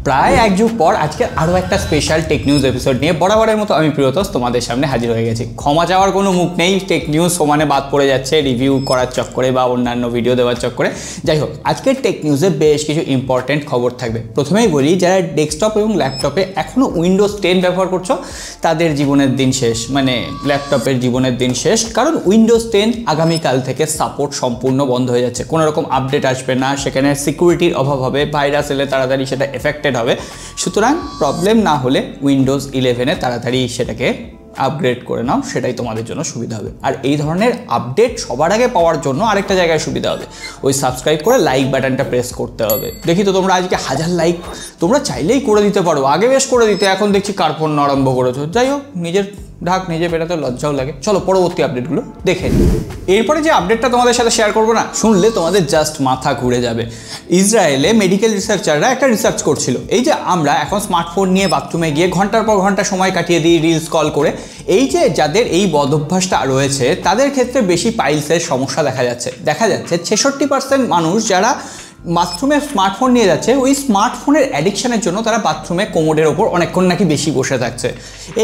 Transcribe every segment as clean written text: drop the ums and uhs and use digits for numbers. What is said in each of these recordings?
প্রায় এক যুগ পর আজকে আরও একটা স্পেশাল টেক নিউজ এপিসোড নিয়ে বরাবরের মতো আমি প্রিয়তোষ তোমাদের সামনে হাজির হয়ে গেছি। ক্ষমা চাওয়ার কোনো মুখ নেই, টেক নিউজ সমানে বাদ পড়ে যাচ্ছে রিভিউ করার চক্করে বা অন্যান্য ভিডিও দেওয়ার চক্করে। যাই হোক, আজকের টেক নিউজে বেশ কিছু ইম্পর্টেন্ট খবর থাকবে। প্রথমেই বলি, যারা ডেস্কটপ এবং ল্যাপটপে এখনও উইন্ডোজ 10 ব্যবহার করছো তাদের জীবনের দিন শেষ, মানে ল্যাপটপের জীবনের দিন শেষ। কারণ উইন্ডোজ 10 আগামীকাল থেকে সাপোর্ট সম্পূর্ণ বন্ধ হয়ে যাচ্ছে, কোনো রকম আপডেট আসবে না, সেখানে সিকিউরিটির অভাব হবে, ভাইরাস এলে তাড়াতাড়ি সেটা এফেক্টেড হবে। সুতরাং প্রবলেম না হলে উইন্ডোজ 11-এ তাড়াতাড়ি সেটাকে আপগ্রেড করে নাও, সেটাই তোমাদের জন্য সুবিধা হবে। আর এই ধরনের আপডেট সবার আগে পাওয়ার জন্য আরেকটা জায়গায় সুবিধা হবে, ওই সাবস্ক্রাইব করে লাইক বাটনটা প্রেস করতে হবে। দেখি তো তোমরা আজকে 1000 লাইক তোমরা চাইলেই করে দিতে পারো, আগে বেশ করে দিতে, এখন দেখছি কার্পণ্য আরম্ভ করেছো। যাই হোক, নিজের ঢাক নিজে বেরাতে লজ্জাও লাগে। চলো পরবর্তী আপডেটগুলো দেখে নিই। এরপরে যে আপডেটটা তোমাদের সাথে শেয়ার করবো না, শুনলে তোমাদের জাস্ট মাথা ঘুরে যাবে। ইসরায়েলে মেডিকেল রিসার্চাররা একটা রিসার্চ করছিল, এই যে আমরা এখন স্মার্টফোন নিয়ে বাথরুমে গিয়ে ঘন্টার পর ঘন্টা সময় কাটিয়ে দিই রিলস কল করে, এই যে যাদের এই বদভ্যাসটা রয়েছে তাদের ক্ষেত্রে বেশি পাইলসের সমস্যা দেখা যাচ্ছে। 66% মানুষ যারা বাথরুমে স্মার্টফোন নিয়ে যাচ্ছে, ওই স্মার্টফোনের অ্যাডিকশানের জন্য তারা বাথরুমে কোমোডের ওপর অনেকক্ষণ নাকি বেশি বসে থাকছে।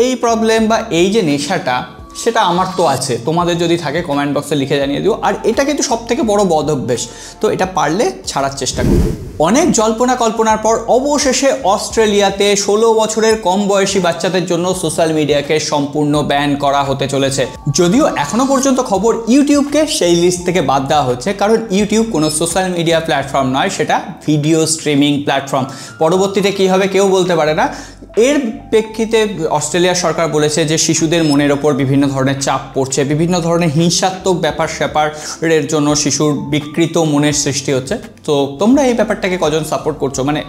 এই প্রবলেম বা এই যে নেশাটা, সেটা আমার তো আছে, তোমাদের যদি থাকে কমেন্ট বক্সে লিখে জানিয়ে দিও। আর এটা কিন্তু সবথেকে বড় বদ অভ্যেস, তো এটা পারলে ছাড়ার চেষ্টা করো। অনেক জল্পনা কল্পনার পর অবশেষে অস্ট্রেলিয়াতে 16 বছরের কম বয়সী বাচ্চাদের জন্য সোশ্যাল মিডিয়াকে সম্পূর্ণ ব্যান করা হতে চলেছে। যদিও এখনও পর্যন্ত খবর ইউটিউবকে সেই লিস্ট থেকে বাদ দেওয়া হচ্ছে, কারণ ইউটিউব কোনো সোশ্যাল মিডিয়া প্ল্যাটফর্ম নয়, সেটা ভিডিও স্ট্রিমিং প্ল্যাটফর্ম। পরবর্তীতে কী হবে কেউ বলতে পারে না। এর প্রেক্ষিতে অস্ট্রেলিয়ার সরকার বলেছে যে শিশুদের মনের ওপর বিভিন্ন ধরনের চাপ পড়ছে, বিভিন্ন ধরনের হিংসাত্মক ব্যাপার স্যাপারের জন্য শিশুর বিকৃত মনের সৃষ্টি হচ্ছে। তো তোমরা এই ব্যাপারটাকে কজন সাপোর্ট করছো, মানে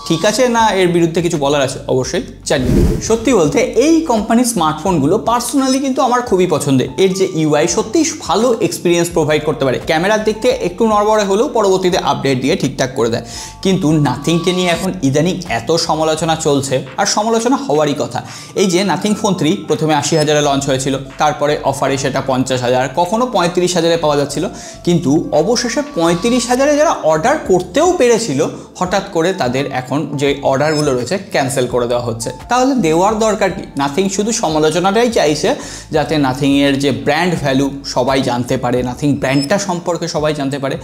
ঠিক আছে না এর বিরুদ্ধে কিছু বলার আছে অবশ্যই জানিয়ে। সত্যি বলতে এই কোম্পানির স্মার্টফোনগুলো পার্সোনালি কিন্তু আমার খুবই পছন্দের। এর যে ইউআই সত্যিই ভালো এক্সপিরিয়েন্স প্রোভাইড করতে পারে, ক্যামেরার দিক থেকে একটু নড়বড়ে হলেও পরবর্তীতে আপডেট দিয়ে ঠিকঠাক করে দেয়। কিন্তু নাথিংকে নিয়ে এখন ইদানিং এত সমালোচনা চলছে, আর সমালোচনা হওয়ারই কথা। এই যে নাথিং ফোন 3 প্রথমে 80,000-এ লঞ্চ হয়েছিল, তারপরে অফারে সেটা 50,000, কখনো 35,000-এ পাওয়া যাচ্ছিল, কিন্তু অবশেষে 35,000-এ যারা অর্ডার করতেও পেরেছিল, হঠাৎ করে তাদের এখন যে অর্ডারগুলো রয়েছে ক্যান্সেল করে দেওয়া হচ্ছে। তাহলে দেওয়ার দরকার কি? নাথিং শুধু সমালোচনাটাই চাইছে, যাতে নাথিংয়ের যে ব্র্যান্ড ভ্যালু সবাই জানতে পারে, নাথিং ব্র্যান্ডটা সম্পর্কে সবাই জানতে পারে।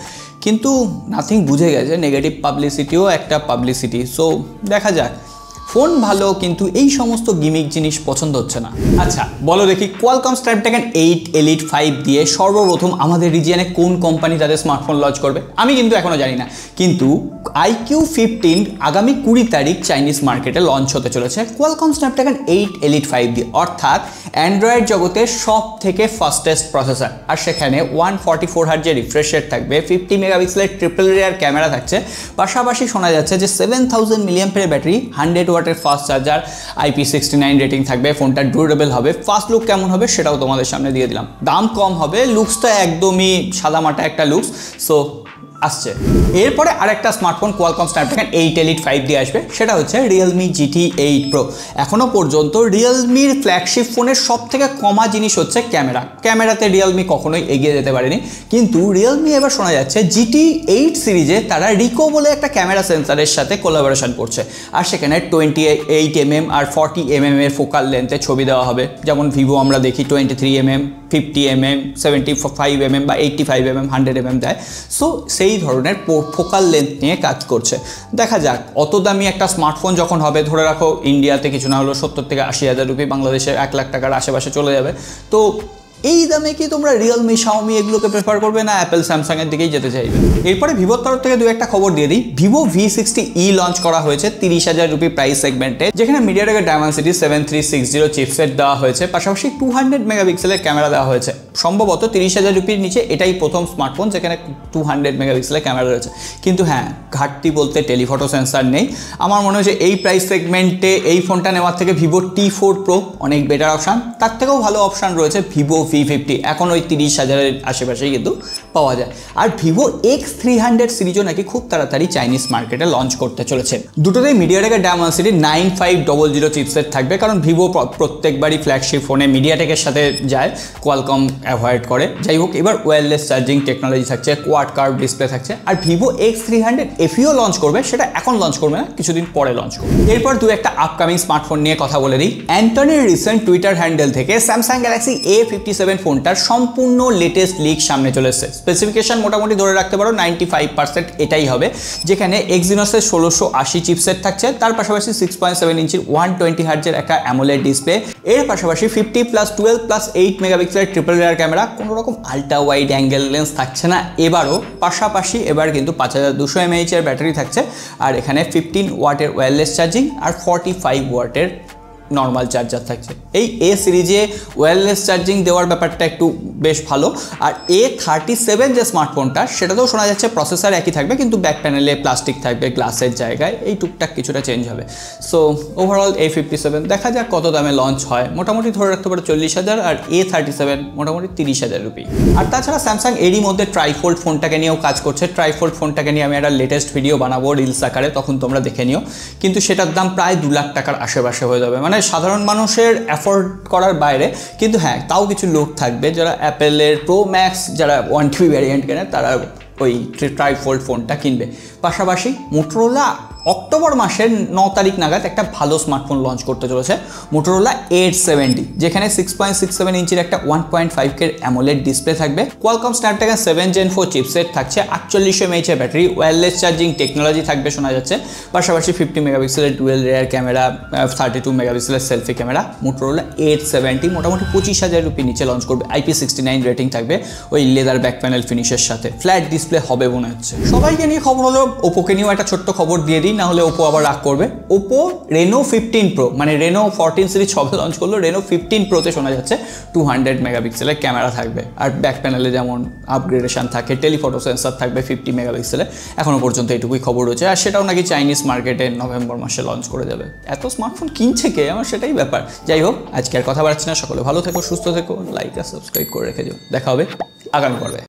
কিন্তু নাথিং বুঝে গেছে নেগেটিভ পাবলিসিটিও একটা পাবলিসিটি। সো দেখা যাক। ফোন ভালো, কিন্তু এই সমস্ত গিমিক জিনিস পছন্দ হচ্ছে না। আচ্ছা বলো দেখি, কোয়ালকম স্ন্যাপড্রাগন 8 Elite 5 দিয়ে সর্বপ্রথম আমাদের রিজিয়নে কোন কোম্পানি তাদের স্মার্টফোন লঞ্চ করবে? আমি কিন্তু এখনও জানি না, কিন্তু IQ15 আগামী 20 তারিখ চাইনিজ মার্কেটে লঞ্চ হতে চলেছে কোয়ালকম স্ন্যাপড্রাগন 8 Elite 5 দিয়ে, অর্থাৎ অ্যান্ড্রয়েড জগতের সব থেকে ফাস্টেস্ট প্রসেসর। আর সেখানে 144 হার্জের রিফ্রেশ রেট থাকবে, 50 মেগাপিক্সেলের ট্রিপল রেয়ার ক্যামেরা থাকছে, পাশাপাশি শোনা যাচ্ছে যে 7000 mAh ব্যাটারি, 100 ওয়াটের ফাস্ট চার্জার, IP69 রেটিং থাকবে, ফোনটা ডিউরেবল হবে। ফার্স্ট লুক কেমন হবে সেটাও তোমাদের সামনে দিয়ে দিলাম। দাম কম হবে, লুকসটা একদমই সাদামাটা একটা লুকস। সো আসছে এরপরে আরেকটা স্মার্টফোন কোয়ালকম স্ন্যাপড্রাগন 8 Elite 5 দিয়ে আসবে, সেটা হচ্ছে রিয়েলমি GT 8 Pro। এখনও পর্যন্ত রিয়েলমির ফ্ল্যাগশিপ ফোনের সব থেকে কমা জিনিস হচ্ছে ক্যামেরাতে রিয়েলমি কখনোই এগিয়ে যেতে পারেনি, কিন্তু রিয়েলমি এবার শোনা যাচ্ছে GT 8 সিরিজে তারা রিকো বলে একটা ক্যামেরা সেন্সারের সাথে কোলাবোরেশন করছে, আর সেখানে 28mm আর 40mm এর ফোকাল লেন্থে ছবি দেওয়া হবে। যেমন ভিভো আমরা দেখি 23mm, 50mm, 75mm বা 85mm, 100mm দেয়। সো সেই ধরনের ফোকাল লেন্থ নিয়ে কাজ করছে। দেখা যাক, অত দামি একটা স্মার্টফোন যখন হবে, ধরে রাখো ইন্ডিয়াতে কিছু না হলো 70 থেকে 80,000 রুপি, বাংলাদেশে 1 লাখ টাকার আশেপাশে চলে যাবে। তো এই দামে কি তোমরা রিয়েলমি, শাওমি এগুলোকে প্রেফার করবে, না অ্যাপেল স্যামসাংয়ের দিকেই যেতে চাইবে? এরপরে ভিভোর তরফ থেকে একটা খবর দিয়ে দিই। ভিভো V60e লঞ্চ করা হয়েছে 30,000 রুপি প্রাইস সেগমেন্টে, যেখানে মিডিয়াটেকের ডায়মেনসিটি 7360 চিপসেট দেওয়া হয়েছে, পাশাপাশি 200 মেগাপিক্সেলের ক্যামেরা দেওয়া হয়েছে। সম্ভবত 30,000 রুপির নিচে এটাই প্রথম স্মার্টফোন যেখানে 200 মেগাপিক্সেলের ক্যামেরা রয়েছে। কিন্তু হ্যাঁ, ঘাটতি বলতে টেলিফটো সেন্সার নেই। আমার মনে হচ্ছে এই প্রাইস সেগমেন্টে এই ফোনটা নেওয়ার থেকে ভিভো T4 Pro অনেক বেটার অপশান। তার থেকেও ভালো অপশান রয়েছে ভিভো V50, এখন ওই 30,000-এর আশেপাশেই কিন্তু পাওয়া যায়। আর ভিভো X300 সিরিজও নাকি খুব তাড়াতাড়ি চাইনিজ মার্কেটে লঞ্চ করতে চলেছে। দুটোতেই মিডিয়াটেকের ডায়মেনসিটি 9500 চিপসেট থাকবে, কারণ ভিভো প্রত্যেকবারই ফ্ল্যাগশিপ ফোনে মিডিয়াটেকের সাথে যায়, কোয়ালকম অ্যাভয়েড করে। যাই হোক, এবার ওয়্যারলেস চার্জিং টেকনোলজি থাকছে, কোয়াড কার্ভ ডিসপ্লে থাকছে। আর ভিভো X300 FEও লঞ্চ করবে, সেটা এখন লঞ্চ করবে না, কিছুদিন পরে লঞ্চ করবে। এরপর একটা আপকামিং স্মার্টফোন নিয়ে কথা বলে দিই। অ্যান্টনির রিসেন্ট টুইটার হ্যান্ডেল থেকে স্যামসাং গ্যালাক্সি A57 ফোনটার সম্পূর্ণ লেটেস্ট লিক সামনে চলে এসেছে। স্পেসিফিকেশন মোটামুটি ধরে রাখতে পারো 95% এটাই হবে, যেখানে এক্সিনোসের 1680 চিপসেট থাকছে, তার পাশাপাশি 6.7 ইঞ্চির 120 হার্জের একটা অ্যামোলেড ডিসপ্লে, এর পাশাপাশি 50+12+8 মেগাপিক্সেলের ট্রিপল রেয়ার ক্যামেরা, কোনো রকম আল্ট্রা ওয়াইড অ্যাঙ্গেল লেন্স থাকছে না এবারও। পাশাপাশি এবার কিন্তু 5200 mAh এর ব্যাটারি থাকছে, আর এখানে 15 ওয়াটের ওয়্যারলেস চার্জিং আর 45 ওয়াটের নর্মাল চার্জার থাকছে। এই A সিরিজে ওয়্যারলেস চার্জিং দেওয়ার ব্যাপারটা একটু বেশ ভালো। আর A37 যে স্মার্টফোনটা, সেটাতেও শোনা যাচ্ছে প্রসেসর একই থাকবে, কিন্তু ব্যাক প্যানেলে প্লাস্টিক থাকবে গ্লাসের জায়গায়, এই টুকটাক কিছুটা চেঞ্জ হবে। সো ওভারঅল A57 দেখা যাক কত দামে লঞ্চ হয়, মোটামুটি ধরে রাখতে পারে 40,000, আর A37 মোটামুটি 30,000 রুপি। আর তাছাড়া স্যামসাং এরই মধ্যে ট্রাইফোল্ড ফোনটাকে নিয়েও কাজ করছে। ট্রাইফোল্ড ফোনটাকে নিয়ে আমি একটা লেটেস্ট ভিডিও বানাবো রিলস আকারে, তখন তোমরা দেখে নিও। কিন্তু সেটার দাম প্রায় 2 লাখ টাকার আশেপাশে হয়ে যাবে, মানে সাধারণ মানুষের অ্যাফোর্ড করার বাইরে। কিন্তু হ্যাঁ, তাও কিছু লোক থাকবে যারা অ্যাপেলের প্রো ম্যাক্স, যারা 1TB ভ্যারিয়েন্ট কেনে, তারা ওই ট্রাইফোল্ড ফোনটা কিনবে। পাশাপাশি মোটরোলা অক্টোবর মাসের 9 তারিখ নাগাদ একটা ভালো স্মার্টফোন লঞ্চ করতে চলেছে, মোটরোলা 870, যেখানে 6.67 ইঞ্চির একটা 1.5K অ্যামোলেড ডিসপ্লে থাকবে, কোয়ালকম স্ন্যাপড্রাগন 7 Gen 4 চিপসেট থাকছে, 4800 mAh battery, wireless charging technology থাকবে শোনা যাচ্ছে, পাশাপাশি 50 মেগাপিক্সেলের ডুয়েল রেয়ার ক্যামেরা, 32 মেগাপিক্সেলের সেলফি ক্যামেরা। মোটরোলা 870 মোটামুটি 25,000 রুপি নিচে লঞ্চ করবে, IP69 রেটিং থাকবে, ওই লেদার ব্যাক প্যানেল ফিনিশের সাথে, ফ্ল্যাট ডিসপ্লে হবে মনে হচ্ছে। সবাইকে নিয়ে খবর হলো, ওপোকে নিয়েও একটা ছোট্ট খবর দিয়ে দিই, না হলে ওপো আবার রাগ করবে। ওপো রেনো 15 প্রো, মানে রেনো 14 সিরিজ সবে লঞ্চ করলো, রেনো 15 প্রোতে শোনা যাচ্ছে 200 মেগাপিক্সেলের ক্যামেরা থাকবে, আর ব্যাক প্যানেলে যেমন আপগ্রেডেশন থাকে, টেলিফটো সেন্সর থাকবে 50 মেগাপিক্সেলের। এখনো পর্যন্ত এটুকুই খবর রয়েছে, আর সেটাও নাকি চাইনিজ মার্কেটে নভেম্বর মাসে লঞ্চ করে যাবে। এত স্মার্টফোন কিনছে কে, আমার সেটাই ব্যাপার। যাই হোক, আজকে আর কথা বাড়াচ্ছি না, সকলে ভালো থেকো, সুস্থ থেকো, লাইক আর সাবস্ক্রাইব করে রেখে দিও। দেখা হবে আগামী পর্বে।